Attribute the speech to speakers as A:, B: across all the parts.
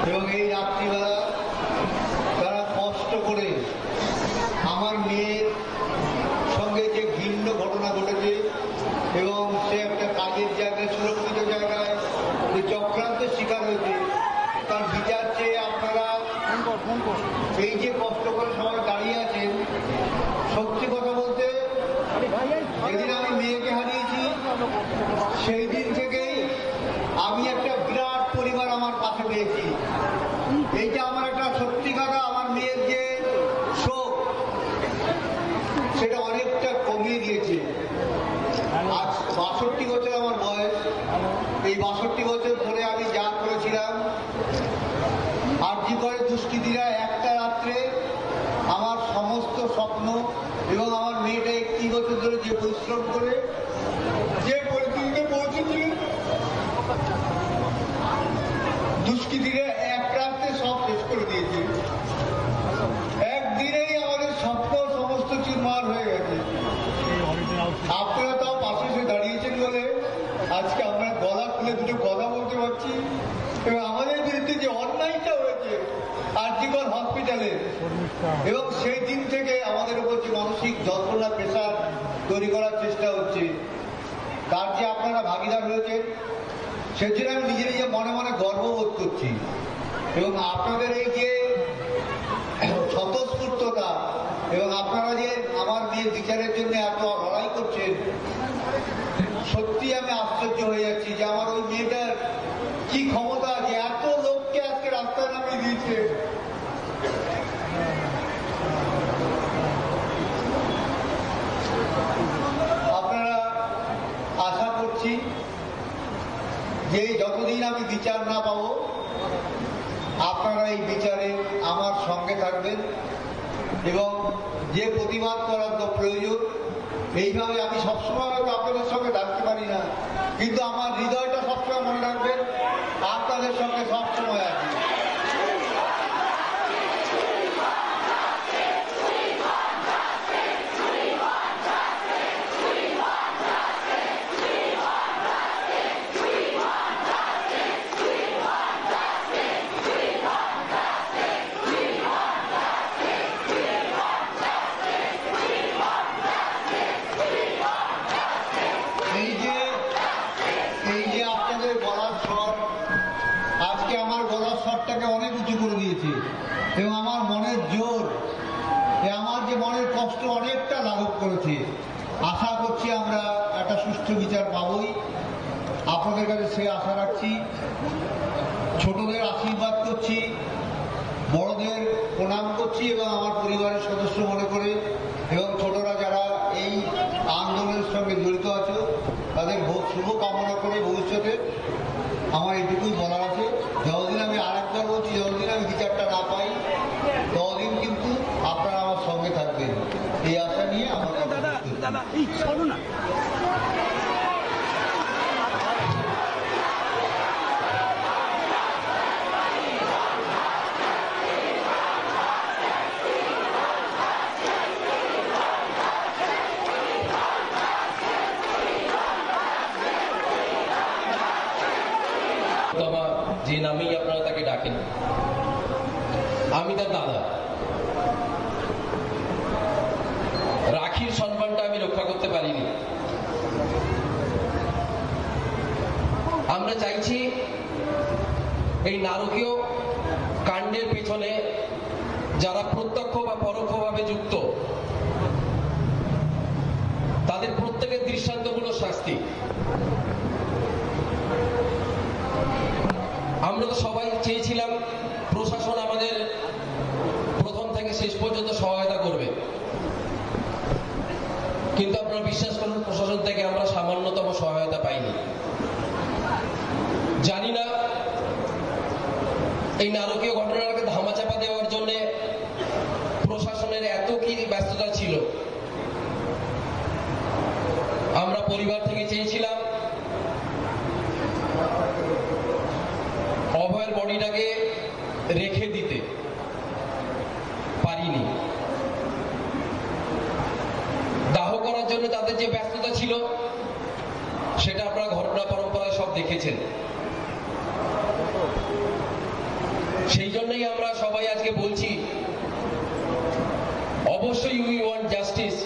A: এবং এই রাত্রিবেলা তারা কষ্ট করে আমার মেয়ের সঙ্গে যে ভিন্ন ঘটনা ঘটেছে এবং সে একটা কাজের জায়গায় সুরক্ষিত জায়গায় যে চক্রান্তের শিকার হয়েছে তার বিচার চেয়ে আপনারা এই যে কষ্ট করে সবাই দাঁড়িয়ে আছেন। সত্যি কথা বলতে যেদিন আমি মেয়েকে হারিয়েছি সেই দিন থেকেই আমি একটা বিরাট পরিবার আমার পাশে পেয়েছি। এইটা আমার একটা সত্যি কথা, আমার মেয়ের যে শোক সেটা অনেকটা কমিয়ে দিয়েছে। আজ 62 বছর আমার বয়স। এই 62 বছর ধরে আমি যা করেছিলাম, আরজি করে দুষ্কৃতীরা একটা রাত্রে আমার সমস্ত স্বপ্ন এবং আমার মেয়েটা 31 বছর ধরে যে পরিশ্রম করে যে পরিস্থিতিতে পৌঁছেছিল, দুষ্কৃতীরা এক রাত্রে সব শেষ করে দিয়েছে। একদিনেই আমাদের স্বপ্ন সমস্ত চুরমার হয়ে গেছে। আপনারা তাও পাশে এসে দাঁড়িয়েছেন বলে আজকে আমরা গলা খুলে দুটো কথা বলতে পারছি এবং আমাদের বিরুদ্ধে যে অন্যায়টা হয়েছে আরজি কর হসপিটালে এবং সেই দিন থেকে আমাদের উপর যে মানসিক যন্ত্রণা প্রেশার তৈরি করার চেষ্টা হচ্ছে, তার যে আপনারা ভাগিদার হয়েছেন সেজন্য আমি নিজে নিজে মনে মনে গর্ববোধ করছি। এবং আপনাদের এই যে স্বতঃস্ফূর্ততা এবং আপনারা যে আমার মেয়ের বিচারের জন্য এত লড়াই করছেন, সত্যি আমি আশ্চর্য হয়ে যাচ্ছি যে আমার ওই মেয়েটার কি ক্ষমতা যে এত লোককে আজকে রাস্তায় নামিয়ে দিয়েছে। আপনারা আশা করছি যে যতদিন আমি বিচার না পাবো আপনারা এই বিচারে আমার সঙ্গে থাকবেন এবং যে প্রতিবাদ করার তো প্রয়োজন, এইভাবে আমি সবসময় হয়তো আপনাদের সঙ্গে থাকতে পারি না, কিন্তু আমার হৃদয়টা সবসময় মনে রাখবেন আপনাদের সঙ্গে সবসময় আছি। এই যে আপনাদের গলার স্বর আজকে আমার গলার স্বরটাকে অনেক উঁচু করে দিয়েছে এবং আমার মনের জোর, আমার যে মনের কষ্ট অনেকটা লাঘব করেছে। আশা করছি আমরা একটা সুষ্ঠু বিচার পাবই, আপনাদের কাছে সে আশা রাখছি। ছোটদের আশীর্বাদ করছি, বড়দের প্রণাম করছি এবং আমার পরিবারের সদস্য মনে করে এবং ছোটরা যারা এই আন্দোলনের সঙ্গে জড়িত আছে তাদের শুভ কামনা করে ভবিষ্যতে আমার এইটুকুই বলার আছে। যতদিন আমি আরেকবার বলছি, যতদিন আমি বিচারটা না পাই ততদিন কিন্তু আপনারা আমার সঙ্গে থাকবেন, এই আশা নিয়ে আমার
B: যে নামেই আপনারা তাকে ডাকেন, আমি তার দাদা। রাখির সম্মানটা আমি রক্ষা করতে পারিনি। আমরা চাইছি এই নারকীয় কাণ্ডের পেছনে যারা প্রত্যক্ষ বা পরোক্ষভাবে যুক্ত তাদের প্রত্যেকের দৃষ্টান্তমূলক শাস্তি। আমরা তো সবাই চেয়েছিলাম প্রশাসন আমাদের প্রথম থেকে শেষ পর্যন্ত সহায়তা করবে, কিন্তু আপনারা বিশ্বাস করুন প্রশাসন থেকে আমরা সামান্যতম সহায়তা পাইনি। জানি না এই নারকীয় ঘটনাটাকে ধামাচাপা দেওয়ার জন্য প্রশাসনের এত কি ব্যস্ততা ছিল। আমরা পরিবার থেকে চেয়েছিলাম অভয়ের বডিটাকে রেখে দিতে, পারিনি। দাহ করার জন্য তাদের যে ব্যস্ততা ছিল সেটা আপনারা ঘটনা পরম্পরায় সব দেখেছেন। সেই জন্যই আমরা সবাই আজকে বলছি, অবশ্যই উই ওয়ান্ট জাস্টিস,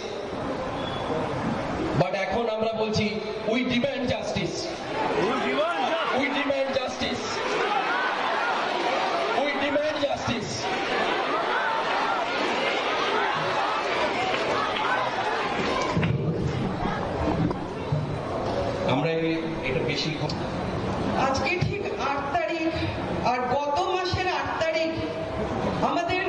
B: বাট এখন আমরা বলছি we demand justice, we demand justice, we demand justice. আমরা এটা বেশি
C: আজকে ঠিক 8 তারিখ, আর গত মাসের 8 তারিখ আমাদের